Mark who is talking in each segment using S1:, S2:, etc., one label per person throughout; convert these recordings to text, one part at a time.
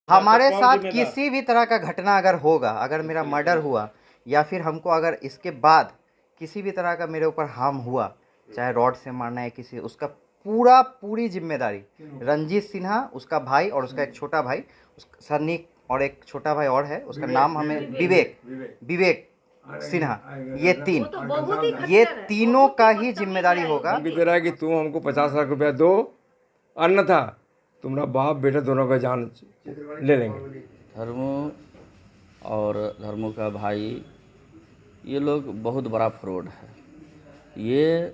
S1: हमारे साथ किसी भी तरह का घटना अगर होगा, अगर मेरा मर्डर हुआ या फिर हमको अगर इसके बाद किसी भी तरह का मेरे ऊपर हार्म हुआ, चाहे रॉड से मारना है किसी, उसका पूरी जिम्मेदारी रंजीत सिन्हा, उसका भाई और उसका एक छोटा भाई, सन्नी, और एक छोटा भाई और है, उसका नाम हमें विवेक विवेक सिन्हा, ये तीनों का ही जिम्मेदारी होगा।
S2: हम की तरह कि तुम हमको 50 लाख रुपया दो, अन्यथा तुम्हारा बाप बेटा दोनों का जान ले लेंगे।
S3: धर्मो और धर्मो का भाई, ये लोग बहुत बड़ा फ्रॉड है। ये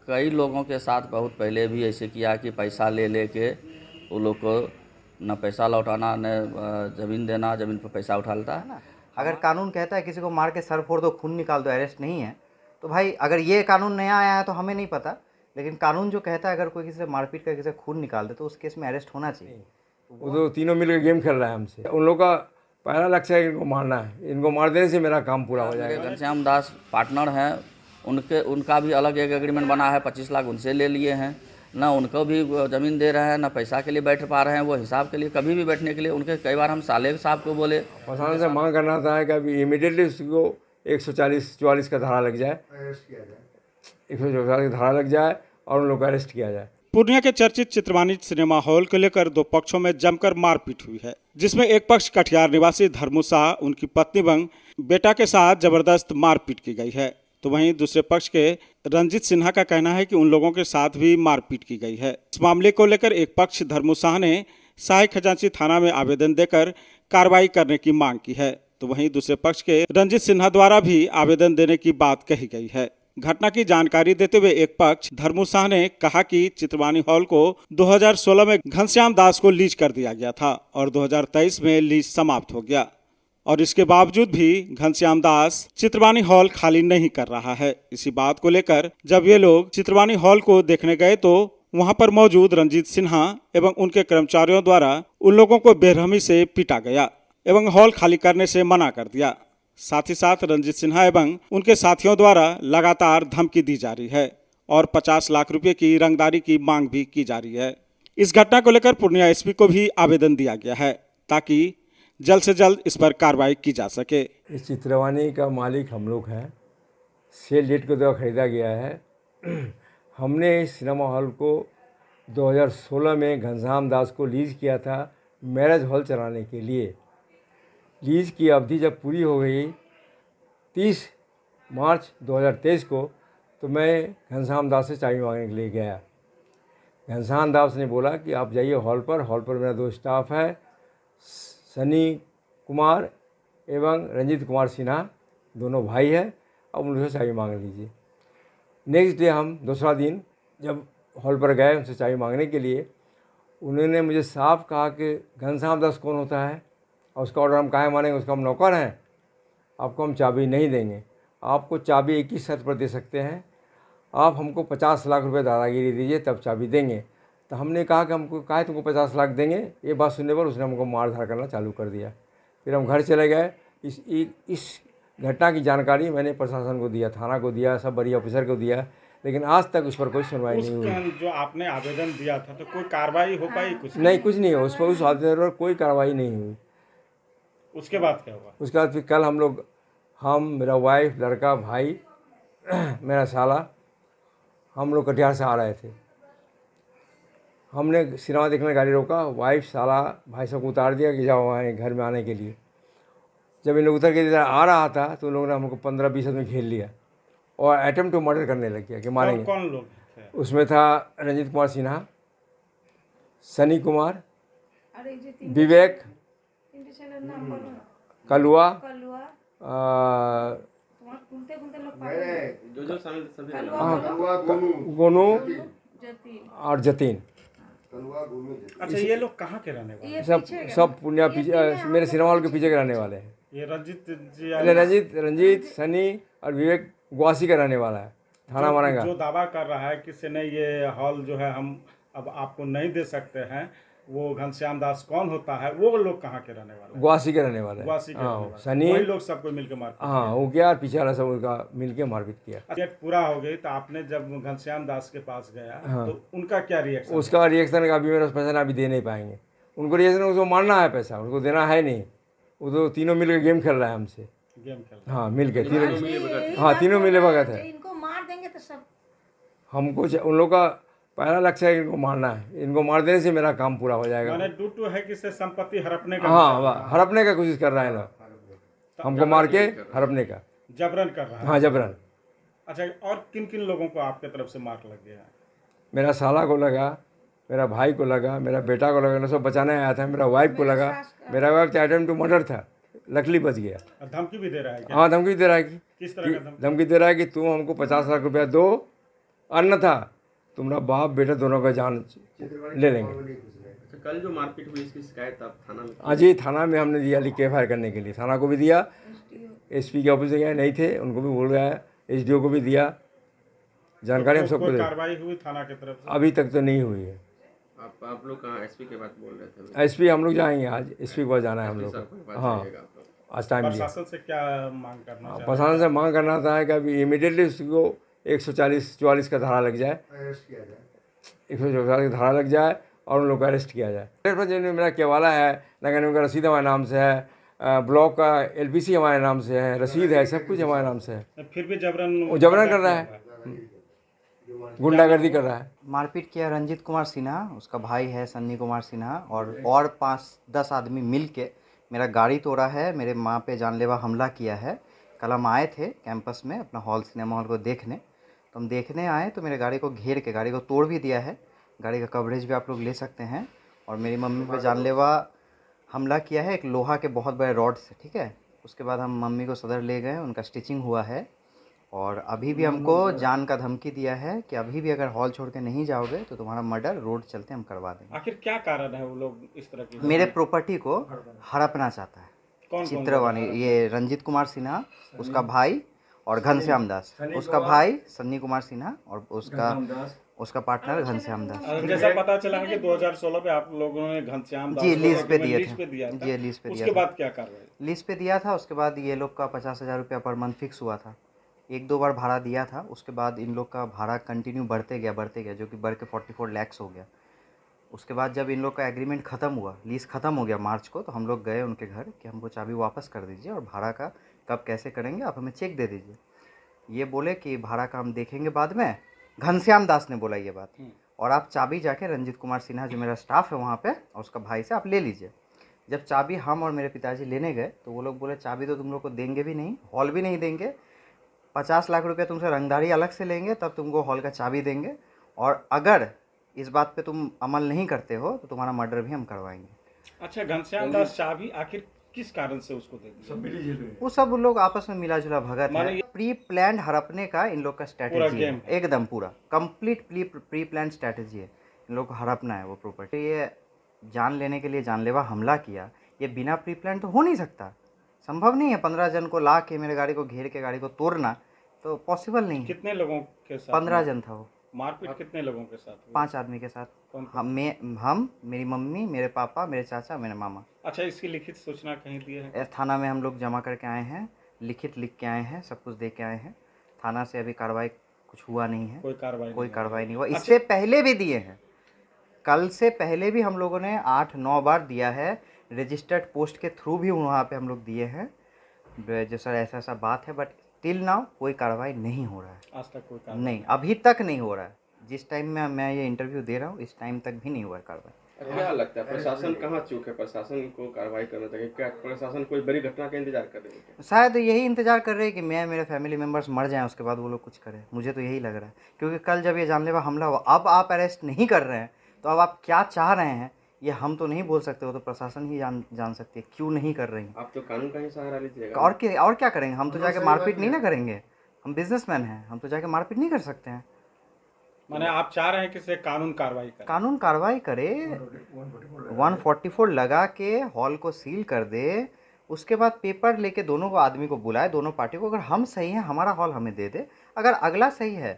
S3: कई लोगों के साथ बहुत पहले भी ऐसे किया कि पैसा ले लेके वो लोग को न पैसा लौटाना, न ज़मीन देना, ज़मीन पर पैसा उठा लेता है ना।
S1: अगर कानून कहता है किसी को मार के सर फोड़ दो, खून निकाल दो, अरेस्ट नहीं है, तो भाई अगर ये कानून नया आया है तो हमें नहीं पता, लेकिन कानून जो कहता है अगर कोई किसी से मारपीट करके किसी से खून निकाल दे तो उस केस में अरेस्ट होना चाहिए।
S2: वो तो तीनों मिलकर गेम खेल रहा है हमसे। उन लोगों का पहला लक्ष्य है इनको मारना है, इनको मार देने से मेरा काम पूरा हो जाएगा।
S3: घनश्याम दास पार्टनर हैं, उनका भी अलग एक एग्रीमेंट बना है, 25 लाख उनसे ले लिए हैं। ना उनको भी ज़मीन दे रहे हैं, ना पैसा के लिए बैठ पा रहे हैं, वो हिसाब के लिए कभी भी बैठने के लिए उनके कई बार हम साले साहब को बोले।
S2: प्रशासन से मांग करना था कि अभी इमीडिएटली उसको 144 का धारा लग जाए, 144 का धारा लग जाए और उन लोग को अरेस्ट किया जाए।
S4: पूर्णिया के चर्चित चित्रवाणी सिनेमा हॉल को लेकर दो पक्षों में जमकर मारपीट हुई है, जिसमें एक पक्ष कटिहार निवासी धर्मू शाह, उनकी पत्नी बंग बेटा के साथ जबरदस्त मारपीट की गई है, तो वहीं दूसरे पक्ष के रंजीत सिन्हा का कहना है कि उन लोगों के साथ भी मारपीट की गई है। इस मामले को लेकर एक पक्ष धर्मू शाह ने सहायक खजांची थाना में आवेदन देकर कार्रवाई करने की मांग की है, तो वहीं दूसरे पक्ष के रंजीत सिन्हा द्वारा भी आवेदन देने की बात कही गई है। घटना की जानकारी देते हुए एक पक्ष धर्मू शाह ने कहा कि चित्रवाणी हॉल को 2016 में घनश्याम दास को लीज कर दिया गया था और 2023 में लीज समाप्त हो गया, और इसके बावजूद भी घनश्याम दास चित्रवाणी हॉल खाली नहीं कर रहा है। इसी बात को लेकर जब ये लोग चित्रवाणी हॉल को देखने गए तो वहां पर मौजूद रंजीत सिन्हा एवं उनके कर्मचारियों द्वारा उन लोगों को बेरहमी से पीटा गया एवं हॉल खाली करने से मना कर दिया। साथ ही साथ रंजीत सिन्हा एवं उनके साथियों द्वारा लगातार धमकी दी जा रही है और 50 लाख रुपए की रंगदारी की मांग भी की जा रही है। इस घटना को लेकर पूर्णिया एसपी को भी आवेदन दिया गया है ताकि जल्द से जल्द इस पर कार्रवाई की जा सके।
S2: इस चित्रवाणी का मालिक हम लोग हैं, सेल डेट के द्वारा खरीदा गया है। हमने इस सिनेमा हॉल को 2016 में घनश्याम दास को लीज किया था मैरिज हॉल चलाने के लिए। लीज की अवधि जब पूरी हो गई 30 मार्च 2023 को, तो मैं घनश्याम दास से चाबी मांगने के लिए गया। घनश्याम दास ने बोला कि आप जाइए हॉल पर मेरा दो स्टाफ है, सनी कुमार एवं रंजीत कुमार सिन्हा, दोनों भाई है, अब उनसे चाबी मांग लीजिए। नेक्स्ट डे हम दूसरा दिन जब हॉल पर गए उनसे चाबी मांगने के लिए, उन्होंने मुझे साफ कहा कि घनश्याम दास कौन होता है और उसका ऑर्डर हम काहे मानेंगे, उसका हम नौकर हैं, आपको हम चाबी नहीं देंगे। आपको चाबी एक ही शर्त पर दे सकते हैं, आप हमको 50 लाख रुपए दादागिरी दीजिए तब चाबी देंगे। तो हमने कहा कि हमको काहे तुमको 50 लाख देंगे। ये बात सुनने पर उसने हमको मार धाड़ करना चालू कर दिया। फिर हम घर चले गए। इस घटना की जानकारी मैंने प्रशासन को दिया, थाना को दिया, सब बड़ी ऑफिसर को दिया, लेकिन आज तक उस पर कोई सुनवाई नहीं हुई।
S4: जो आपने आवेदन दिया था तो कोई कार्रवाई हो पाई? कुछ
S2: नहीं हुआ उस पर, उस आवेदन पर कोई कार्रवाई नहीं हुई।
S4: उसके बाद क्या हुआ?
S2: उसके बाद फिर कल हम मेरा वाइफ, लड़का, भाई, मेरा साला, हम लोग कटिहार से आ रहे थे। हमने सिनेमा देखने गाड़ी रोका, वाइफ, साला, भाई सबको उतार दिया कि जाओ वहाँ घर में आने के लिए। जब इन लोग उतर के इधर आ रहा था तो उन लोगों ने हमको 15-20 आदमी घेर लिया और अटेम्प्ट टू मर्डर करने लग गया कि मारेंगे।
S4: कौन लोग थे?
S2: उसमें था रंजीत कुमार सिन्हा, सनी कुमार, विवेक, कलुआ, गोनू और जतीन।
S4: अच्छा, ये लोग कहाँ के रहने वाले?
S2: सब पूर्णिया पीछे, मेरे सिनेमा हॉल के पीछे के रहने वाले हैं।
S4: ये
S2: रंजीत, सनी और विवेक ग्वासी का रहने वाला है, थाना मारेगा।
S4: जो दावा कर रहा है कि से नहीं ये हॉल जो है हम अब आपको नहीं दे सकते हैं, वो घनश्याम दास कौन होता है? वो लोग कहाँ के रहने वाले?
S2: ग्वासी के रहने वाले।
S4: हाँ,
S2: सनी,
S4: वही लोग सबको मिलकर मार।
S2: हाँ, वो गया और पीछे वाला सब उनका मिलके मारपीट किया।
S4: डेट पूरा हो गई तो आपने जब घनश्याम दास के पास गया, हाँ, तो उनका क्या रिएक्शन?
S2: उसका रिएक्शन अभी मेरे पैसा अभी दे नहीं पाएंगे। उनको रिएक्शन, उसको मारना है पैसा, उनको देना है नहीं। वो तो तीनों मिल के गेम खेल रहा है हमसे।
S4: गेम खेल
S2: हाँ मिल के तीनों,
S5: यही
S2: हाँ
S5: बात
S2: तीनों
S5: बोल
S2: मिले
S5: रहा है,
S2: भगत है।
S5: इनको मार देंगे तो सब
S2: हमको उन लोग का पहला लक्ष्य है कि इनको मारना है, इनको मार देने से मेरा काम पूरा हो जाएगा।
S4: माने टू है कि इससे संपत्ति हड़पने का
S2: हाँ हड़पने का कोशिश कर रहा है लोग, हमको मार के हड़पने का।
S4: जबरन कर रहा है।
S2: हाँ जबरन।
S4: अच्छा, और किन किन लोगों को आपके तरफ से मार लग गया है?
S2: मेरा साला को लगा, मेरा भाई को लगा, मेरा बेटा को लगा, सब बचाने आया था। मेरा वाइफ को लगा, मेरा वाइफ तो अटेम्प्ट टू मर्डर था, लकली बच गया।
S4: और धमकी भी दे रहा है क्या?
S2: हाँ धमकी दे रहा है कि
S4: किस तरह का धमकी?
S2: धमकी दे रहा है कि तुम हमको 50 लाख रुपया दो, अन्यथा तुम्हारा बाप बेटा दोनों का जान ले लेंगे।
S6: अच्छा, कल जो मारपीट हुई इसकी शिकायत आप थाना में?
S2: आज ही थाना में हमने दिया, लिख के एफ करने के लिए। थाना को भी दिया, एसपी के ऑफिस से गए, नहीं थे, उनको भी बोल गया, एसडीओ को भी दिया, जानकारी हम सबको
S4: कोई
S2: दे।
S4: कार्रवाई हुई थाना की तरफ से?
S2: अभी तक तो नहीं हुई है।
S6: आप लोग कहाँ एसपी के बात बोल रहे थे?
S2: एसपी हम लोग जाएंगे आज, एसपी के पास जाना है हम लोग को। हाँ आज टाइम दिया।
S4: प्रशासन से क्या मांग करना चाहते हैं?
S2: प्रशासन से मांग करना था कि अभी इमीडिएटली उसको 144 का धारा लग जाए, 144 का धारा लग जाए और उन लोग को अरेस्ट किया जाए। जो मेरा केवाला है, नगर का रसीद हमारे नाम से है, ब्लॉक का एलपीसी हमारे नाम से है, रसीद है, सब कुछ हमारे नाम से है।
S4: फिर भी जबरन,
S2: वो जबरन कर रहा है, गुंडागर्दी कर रहा है।
S1: मारपीट किया रंजीत कुमार सिन्हा, उसका भाई है सन्नी कुमार सिन्हा, और 5-10 आदमी मिल के मेरा गाड़ी तोड़ा है, मेरे माँ पे जानलेवा हमला किया है। कल हम आए थे कैंपस में अपना हॉल, सिनेमा हॉल को देखने, तो हम देखने आए तो मेरे गाड़ी को घेर के गाड़ी को तोड़ भी दिया है। गाड़ी का कवरेज भी आप लोग ले सकते हैं। और मेरी मम्मी पे जानलेवा हमला किया है एक लोहा के बहुत बड़े रॉड से, ठीक है। उसके बाद हम मम्मी को सदर ले गए, उनका स्टिचिंग हुआ है, और अभी भी हमको जान का धमकी दिया है कि अभी भी अगर हॉल छोड़ के नहीं जाओगे तो तुम्हारा मर्डर रोड चलते हम करवा देंगे।
S4: आखिर क्या कारण है वो लोग इस तरह की?
S1: मेरे प्रॉपर्टी को हड़पना चाहता है।
S4: कौन
S1: चित्रवाणी, ये रंजीत कुमार सिन्हा, उसका भाई, और घनश्याम दास, उसका भाई सन्नी कुमार सिन्हा, और उसका पार्टनर घनश्याम दास।
S4: जैसा पता चला है कि 2016 में आप लोगों ने घनश्याम दास
S1: जी
S4: को
S1: लीज पे
S4: एग्रीमेंट
S1: दिए
S4: लीज पे दिया
S1: थे।
S4: था।
S1: जी लीज पे दिया
S4: उसके
S1: था।
S4: बाद क्या कार्रवाई?
S1: लीज पे दिया था, उसके बाद ये लोग का 50,000 रुपया पर मंथ फिक्स हुआ था। 1-2 बार भाड़ा दिया था, उसके बाद इन लोग का भाड़ा कंटिन्यू बढ़ते गया, जो कि बढ़ के 44 लाख हो गया। उसके बाद जब इन लोग का एग्रीमेंट ख़त्म हुआ, लीज़ ख़त्म हो गया मार्च को, तो हम लोग गए उनके घर कि हमको चाबी वापस कर दीजिए और भाड़ा का कब कैसे करेंगे आप हमें चेक दे दीजिए। ये बोले कि भाड़ा का हम देखेंगे बाद में, घनश्याम दास ने बोला ये बात, और आप चाबी जाके रंजीत कुमार सिन्हा जो मेरा स्टाफ है वहाँ पे और उसका भाई से आप ले लीजिए। जब चाबी हम और मेरे पिताजी लेने गए तो वो लोग बोले चाबी तो तुम लोग को देंगे भी नहीं, हॉल भी नहीं देंगे, 50 लाख रुपया तुमसे रंगदारी अलग से लेंगे, तब तुमको हॉल का चाबी देंगे, और अगर इस बात पे तुम अमल नहीं करते हो तो तुम्हारा मर्डर भी हम करवाएंगे।
S4: अच्छा, घनश्याम दास चाबी आखिर किस कारण से उसको दे दिया?
S1: वो सब लोग आपस में मिला जुला भगत
S4: माने
S1: है। प्री प्लान्ड हड़पने का इन लोग का स्ट्रैटेजी है, एकदम पूरा कंप्लीट प्री प्लान्ड स्ट्रैटेजी है। इन लोग को हड़पना है वो प्रॉपर्टी। ये जान लेने के लिए जानलेवा हमला किया, ये बिना प्री प्लान तो हो नहीं सकता, संभव नहीं है। 15 जन को ला के मेरे गाड़ी को घेर के गाड़ी को तोड़ना तो पॉसिबल नहीं है।
S4: कितने लोगों के साथ?
S1: 15 जन था वो।
S4: मारपीट कितने लोगों के साथ हुई?
S1: 5 आदमी के साथ। हम, मेरी मम्मी, मेरे पापा, मेरे चाचा, मेरे मामा।
S4: अच्छा, इसकी लिखित सूचना कहीं दी है?
S1: थाना में हम लोग जमा करके आए हैं, लिखित लिख के आए हैं, सब कुछ दे के आए हैं। थाना से अभी कार्रवाई कुछ हुआ नहीं है, कोई कार्रवाई नहीं हुआ। इससे पहले भी दिए हैं, कल से पहले भी हम लोगों ने 8-9 बार दिया है, रजिस्टर्ड पोस्ट के थ्रू भी वहाँ पे हम लोग दिए हैं जो सर ऐसा ऐसा बात है, बट टिल नाउ कोई कार्रवाई नहीं हो रहा है।
S4: आज तक कोई कार्रवाई
S1: नहीं, अभी तक नहीं हो रहा है। जिस टाइम में मैं ये इंटरव्यू दे रहा हूँ इस टाइम तक भी नहीं हुआ है कार्रवाई।
S6: क्या लगता है प्रशासन कहाँ चूक है? प्रशासन को कार्रवाई करना चाहिए क्या? प्रशासन कोई बड़ी घटना का इंतजार कर रही है?
S1: शायद यही इंतजार कर रहे हैं कि मैं, मेरे फैमिली मेम्बर्स मर जाएं, उसके बाद वो लोग कुछ करें। मुझे तो यही लग रहा है, क्योंकि कल जब ये जानलेवा हमला हुआ, अब आप अरेस्ट नहीं कर रहे हैं तो अब आप क्या चाह रहे हैं ये हम तो नहीं बोल सकते, वो तो प्रशासन ही जान सकती है क्यों नहीं कर रही हैं।
S6: आप तो कानून का ही सहारा लीजिएगा।
S1: और क्या करेंगे? हम तो जाके मारपीट नहीं ना करेंगे, हम बिजनेसमैन हैं, हम तो जाके मारपीट नहीं कर सकते हैं।
S4: माने आप चाह रहे हैं कि से कानून कार्रवाई करे?
S1: कानून कार्रवाई करे, 144 लगा के हॉल को सील कर दे, उसके बाद पेपर लेके दोनों को आदमी को बुलाए, दोनों पार्टी को, अगर हम सही हैं हमारा हॉल हमें दे दे, अगर अगला सही है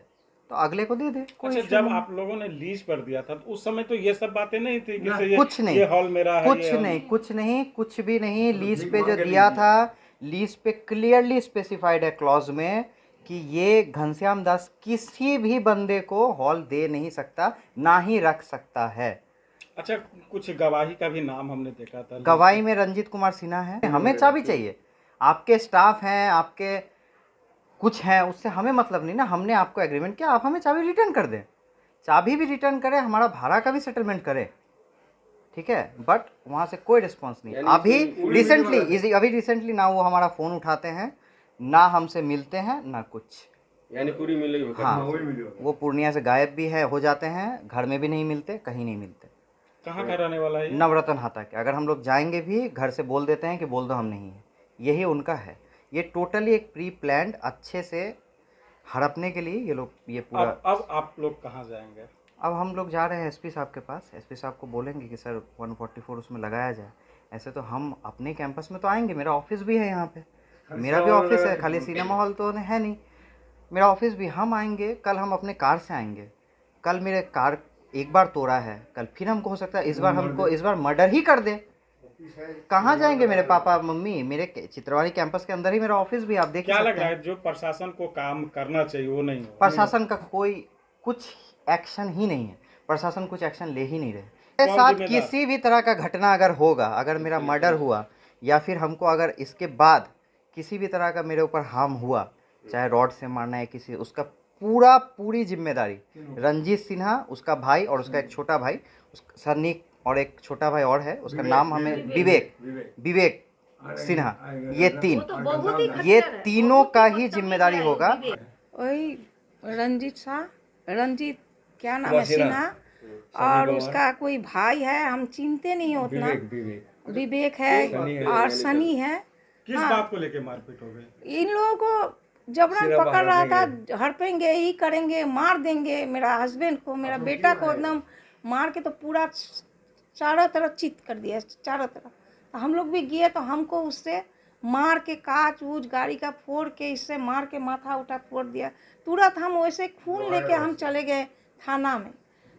S1: तो अगले को दे दे।
S4: अच्छा, जब आप लोगों ने लीज पर दिया था तो उस समय तो ये सब बातें नहीं थी कि
S1: कुछ नहीं,
S4: ये हॉल मेरा है,
S1: कुछ भी नहीं। लीज पे जो दिया था, लीज पे क्लियरली स्पेसिफाइड है क्लॉज में कि ये घनश्याम दास किसी भी बंदे को हॉल दे नहीं सकता, ना ही रख सकता है।
S4: अच्छा, कुछ गवाही का भी नाम हमने देखा था।
S1: गवाही में रंजीत कुमार सिन्हा है। हमें चाबी चाहिए, आपके स्टाफ हैं, आपके कुछ हैं, उससे हमें मतलब नहीं ना। हमने आपको एग्रीमेंट किया, आप हमें चाबी रिटर्न कर दें, चाबी भी रिटर्न करें, हमारा भाड़ा का भी सेटलमेंट करें, ठीक है। बट वहाँ से कोई रिस्पॉन्स नहीं। अभी रिसेंटली ना वो हमारा फ़ोन उठाते हैं, ना हमसे मिलते हैं, ना कुछ।
S6: यानी पूरी मिली हुई
S1: हाँ, वो पूर्णिया से गायब भी है, हो जाते हैं, घर में भी नहीं मिलते, कहीं नहीं मिलते।
S4: कहाँ का रहने वाला है ये?
S1: नवरत्न हाता के। अगर हम लोग जाएंगे भी घर से बोल देते हैं कि बोल दो हम नहीं हैं, यही उनका है। ये टोटली एक प्री प्लान्ड, अच्छे से हड़पने के लिए ये लोग ये पूरा।
S4: अब आप लोग कहाँ जाएंगे?
S1: अब हम लोग जा रहे हैं एसपी साहब के पास। एसपी साहब को बोलेंगे कि सर 144 उसमें लगाया जाए। ऐसे तो हम अपने कैंपस में तो आएंगे, मेरा ऑफिस भी है यहाँ पे, मेरा भी ऑफिस है, खाली सिनेमा हॉल तो है नहीं, मेरा ऑफिस भी। हम आएंगे, कल हम अपने कार से आएंगे। कल मेरे कार एक बार तोड़ा है, कल फिर हमको हो सकता है इस बार मर्डर ही कर दे। कहाँ जाएंगे मेरे पापा मम्मी? मेरे चित्रवाड़ी कैंपस के अंदर ही मेरा ऑफिस भी, आप देख
S4: क्या
S1: सकते
S4: लग रहा
S1: हैं।
S4: है जो प्रशासन को काम करना चाहिए वो नहीं हो?
S1: प्रशासन का कोई कुछ एक्शन ही नहीं है, प्रशासन कुछ एक्शन ले ही नहीं रहे। मेरे
S4: कौन
S1: साथ
S4: जिम्मेदार?
S1: किसी भी तरह का घटना अगर होगा, अगर मेरा मर्डर हुआ या फिर हमको अगर इसके बाद किसी भी तरह का मेरे ऊपर हार्म हुआ, चाहे रॉड से मारना है किसी, उसका पूरी जिम्मेदारी रंजीत सिन्हा, उसका भाई और उसका एक छोटा भाई, सन्नी, और एक छोटा भाई और है, उसका नाम हमें विवेक सिन्हा, ये तीनों का ही जिम्मेदारी होगा।
S5: वही रंजीत क्या नाम है, सिन्हा, और उसका कोई भाई है, हम चिनते नहीं हैं उतना। विवेक है और सनी है।
S4: किस बात को लेके मारपीट हो गई?
S5: इन लोगों को जबरन पकड़ रहा था, हड़पेंगे ही करेंगे, मार देंगे मेरा हस्बैंड को, मेरा बेटा को एकदम मार के तो पूरा चारों तरफ चित कर दिया, चारों तरफ। तो हम लोग भी गए तो हमको उससे मार के कांच ऊच गाड़ी का फोड़ के, इससे मार के माथा उठा फोड़ दिया। तुरंत हम वैसे खून लेके हम चले गए थाना में।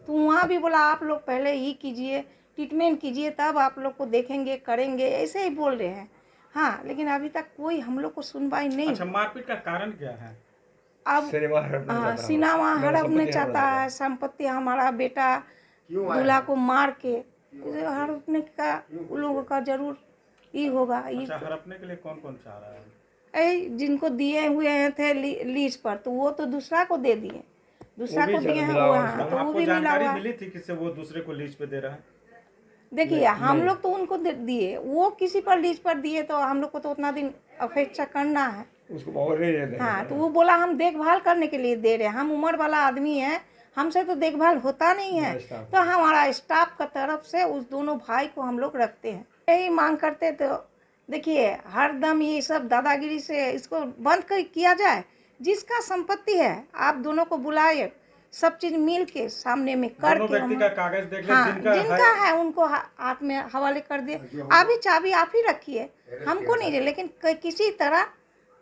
S5: तो वहाँ भी बोला आप लोग पहले ही कीजिए, ट्रीटमेंट कीजिए, तब आप लोग को देखेंगे करेंगे, ऐसे ही बोल रहे हैं। हाँ, लेकिन अभी तक कोई हम लोग को सुनवाई नहीं।
S4: अच्छा, मारपीट का कारण क्या है?
S5: अब सिनेमा हड़पने चाहता है, संपत्ति हमारा बेटा दूल्हा को मार के हड़पने का उन लोगों का जरूर ही होगा।
S4: अच्छा, हड़पने के लिए कौन कौन चाह रहा है?
S5: जिनको दिए हुए थे लीज पर, तो वो तो दूसरा को दे दिए, दूसरा को दिए हैं वो। हाँ, तो वो
S4: आपको
S5: भी मिला
S4: जानकारी
S5: हुआ।
S4: मिली थी किससे वो दूसरे को लीज पे दे रहा है?
S5: देखिए, हम लोग तो उनको दिए, वो किसी पर लीज पर दिए, तो हम लोग को तो उतना दिन अपेक्षा करना है उसको। हाँ, तो वो बोला हम देखभाल करने के लिए दे रहे हैं, हम उम्र वाला आदमी है, हमसे तो देखभाल होता नहीं है, तो हमारा स्टाफ का तरफ से उस दोनों भाई को हम लोग रखते हैं। यही मांग करते। तो देखिए, हरदम ये सब दादागिरी से इसको बंद किया जाए। जिसका संपत्ति है आप दोनों को बुलाए, सब चीज मिल के सामने में करके,
S4: व्यक्ति का कागज देख ले,
S5: हाँ, जिनका है उनको हाथ में हवाले कर दिए। अभी चाबी आप ही रखिए, हमको नहीं दे, लेकिन किसी तरह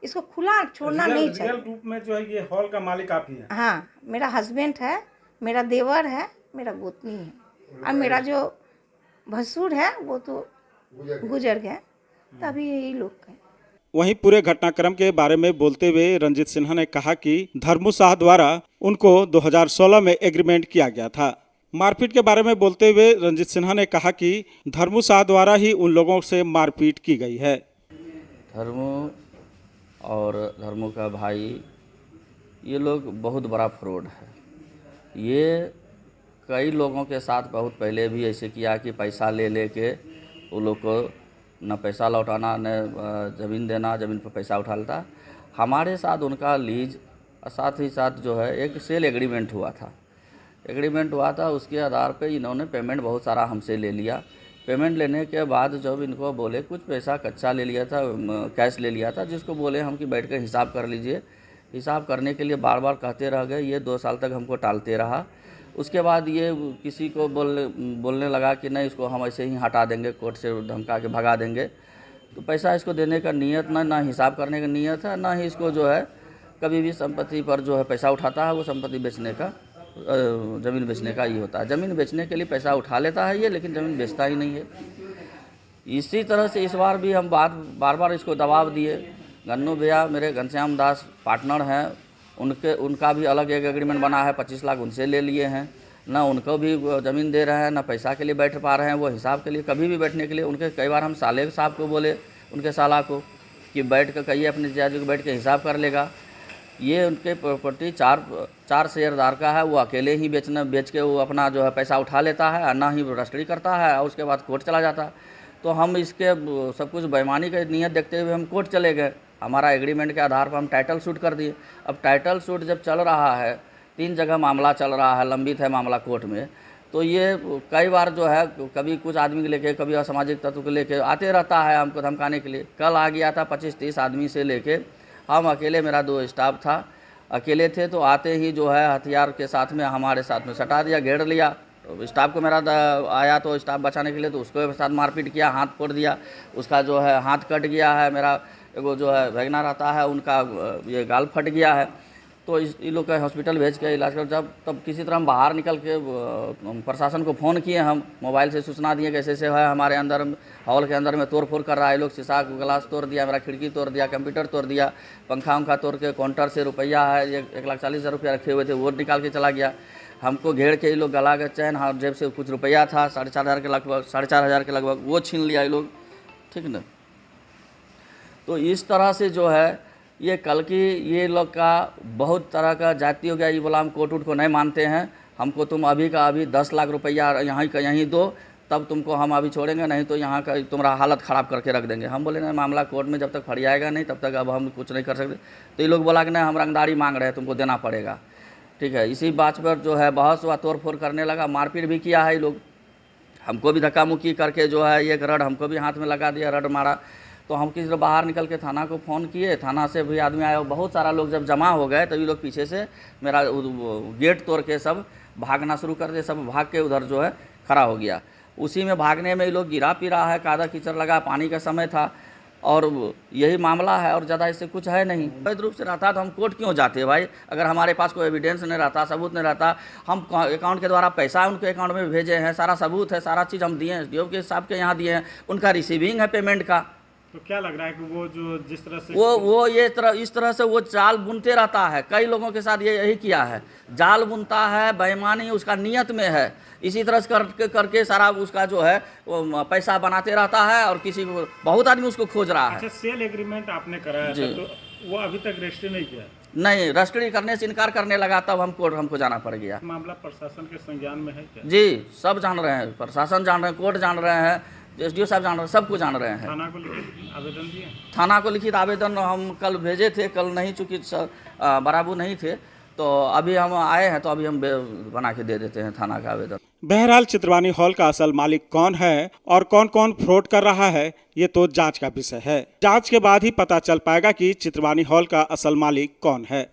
S5: इसको खुला छोड़ना नहीं चाहिए।
S4: रियल रूप में जो है ये हॉल का मालिक आप ही हैं?
S5: हाँ, मेरा हस्बैंड है, मेरा देवर है, मेरा गोतनी है, और मेरा जो भसुर है वो तो गुजर गए, तभी यही लोग हैं।
S4: वहीं पूरे घटनाक्रम के बारे में बोलते हुए रंजीत सिन्हा ने कहा कि धर्मू शाह द्वारा उनको 2016 में एग्रीमेंट किया गया था। मारपीट के बारे में बोलते हुए रंजीत सिन्हा ने कहा कि धर्मू शाह द्वारा ही उन लोगों से मारपीट की गई है।
S3: धर्मू और धर्मू का भाई, ये लोग बहुत बड़ा फ्रॉड है। ये कई लोगों के साथ बहुत पहले भी ऐसे किया कि पैसा ले लेके वो लोग को न पैसा लौटाना, न ज़मीन देना, ज़मीन पर पैसा उठा लेता। हमारे साथ उनका लीज, साथ ही साथ जो है एक सेल एग्रीमेंट हुआ था। उसके आधार पे इन्होंने पेमेंट बहुत सारा हमसे ले लिया। पेमेंट लेने के बाद जब इनको बोले, कुछ पैसा कच्चा ले लिया था, कैश ले लिया था, जिसको बोले हम कि बैठ कर हिसाब कर लीजिए। हिसाब करने के लिए बार बार कहते रह गए। ये 2 साल तक हमको टालते रहा। उसके बाद ये किसी को बोलने लगा कि नहीं, इसको हम ऐसे ही हटा देंगे, कोर्ट से धमका के भगा देंगे। तो पैसा इसको देने का नियत ना हिसाब करने का नियत है, ना ही इसको जो है कभी भी संपत्ति पर जो है पैसा उठाता है, वो संपत्ति बेचने का, ज़मीन बेचने का ही होता है। ज़मीन बेचने के लिए पैसा उठा लेता है ये, लेकिन ज़मीन बेचता ही नहीं है। इसी तरह से इस बार भी हम बार बार इसको दबाव दिए। गन्नू भैया मेरे घनश्याम दास पार्टनर हैं, उनका भी अलग एक एग्रीमेंट बना है, 25 लाख उनसे ले लिए हैं। ना उनको भी वो ज़मीन दे रहे हैं, ना पैसा के लिए बैठ पा रहे हैं वो हिसाब के लिए, कभी भी बैठने के लिए। उनके कई बार हम साले साहब को बोले, उनके साला को, कि बैठ कर कहिए अपने जायज को बैठ के हिसाब कर लेगा। ये उनके प्रॉपर्टी चार शेयरदार का है, वो अकेले ही बेच के वो अपना जो है पैसा उठा लेता है, ना ही रजिस्ट्री करता है, और उसके बाद कोर्ट चला जाता है। तो हम इसके सब कुछ बेईमानी की नीयत देखते हुए हम कोर्ट चले गए। हमारा एग्रीमेंट के आधार पर हम टाइटल सूट कर दिए। अब टाइटल सूट जब चल रहा है, 3 जगह मामला चल रहा है, लंबित है मामला कोर्ट में, तो ये कई बार जो है कभी कुछ आदमी को लेके, कभी असामाजिक तत्व को लेके आते रहता है हमको धमकाने के लिए। कल आ गया था 25-30 आदमी से लेके, हम अकेले, मेरा 2 स्टाफ था, अकेले थे, तो आते ही जो है हथियार के साथ में हमारे साथ में सटा दिया, घेर लिया। तो स्टाफ को मेरा आया तो स्टाफ बचाने के लिए, तो उसको साथ मारपीट किया, हाथ फोड़ दिया, उसका जो है हाथ कट गया है। मेरा एगो जो है भगना रहता है, उनका ये गाल फट गया है। तो इन लोग का हॉस्पिटल भेज के इलाज कर, तब किसी तरह हम बाहर निकल के प्रशासन को फ़ोन किए, हम मोबाइल से सूचना दिए कि ऐसे है हमारे अंदर हॉल के अंदर में तोड़ फोड़ कर रहा है लोग, शीशा ग्लास तोड़ दिया, मेरा खिड़की तोड़ दिया, कंप्यूटर तोड़ दिया, पंखा उंखा तोड़ के काउंटर से रुपया है 1,40,000 रुपया रखे हुए थे वो निकाल के चला गया। हमको घेर के ये लोग गला के चैन, हाँ जेब से कुछ रुपया था 4,500 के लगभग, 4,500 के लगभग, वो छीन लिया ये लोग, ठीक ना। तो इस तरह से जो है ये कल की ये लोग का बहुत तरह का जाति हो गया। ये बोला हम कोर्ट उट को नहीं मानते हैं, हमको तुम अभी का अभी 10 लाख रुपया यहाँ का यहीं दो, तब तुमको हम अभी छोड़ेंगे, नहीं तो यहाँ का तुम्हारा हालत ख़राब करके रख देंगे। हम बोले नहीं, मामला कोर्ट में जब तक फरियाएगा नहीं तब तक अब हम कुछ नहीं कर सकते। तो ये लोग बोला कि नहीं हम रंगदारी मांग रहे हैं, तुमको देना पड़ेगा, ठीक है। इसी बात पर जो है बहस हुआ, तोड़ फोड़ करने लगा, मारपीट भी किया है ये लोग। हमको भी धक्का मुक्की करके जो है एक रड हमको भी हाथ में लगा दिया, रड मारा। तो हम किसी तरह बाहर निकल के थाना को फ़ोन किए, थाना से भी आदमी आया, बहुत सारा लोग जब जमा हो गए तो ये लोग पीछे से मेरा गेट तोड़ के सब भागना शुरू कर दिए, सब भाग के उधर जो है खड़ा हो गया। उसी में भागने में ये लोग गिरा पिरा है, कादा कीचड़ लगा, पानी का समय था, और यही मामला है और ज़्यादा इससे कुछ है नहीं। वैध रूप से रहता तो हम कोर्ट क्यों जाते भाई? अगर हमारे पास कोई एविडेंस नहीं रहता, सबूत नहीं रहता, हम अकाउंट के द्वारा पैसा उनके अकाउंट में भेजे हैं, सारा सबूत है, सारा चीज़ हम दिए हैं, एसडीओ के साहब के यहाँ दिए हैं, उनका रिसीविंग है पेमेंट का।
S4: तो क्या लग रहा है कि वो जो जिस तरह से
S3: वो इस तरह से वो जाल बुनते रहता है, कई लोगों के साथ यही किया है, जाल बुनता है, बेईमानी उसका नियत में है, इसी तरह से करके सारा उसका जो है वो पैसा बनाते रहता है, और किसी को बहुत आदमी उसको खोज रहा है।
S4: अच्छा, सेल एग्रीमेंट आपने कराया था, तो वो अभी तक रजिस्ट्री नहीं किया?
S3: नहीं, रजिस्ट्री करने से इनकार करने लगा, तब हमको जाना पड़ गया।
S4: मामला प्रशासन के संज्ञान में है क्या?
S3: जी, सब जान रहे हैं, प्रशासन जान रहे हैं, कोर्ट जान रहे हैं, एसडीओ साहब जान रहे हैं, सबको जान रहे हैं।
S4: थाना को लिखित आवेदन दिए?
S3: थाना को लिखित आवेदन हम कल भेजे थे, कल नहीं, चूँकि बराबर नहीं थे, तो अभी हम आए हैं, तो अभी हम बना के दे देते हैं थाना का आवेदन।
S4: बहरहाल चित्रवानी हॉल का असल मालिक कौन है और कौन कौन फ्रॉड कर रहा है, ये तो जांच का विषय है। जांच के बाद ही पता चल पाएगा कि चित्रवानी हॉल का असल मालिक कौन है।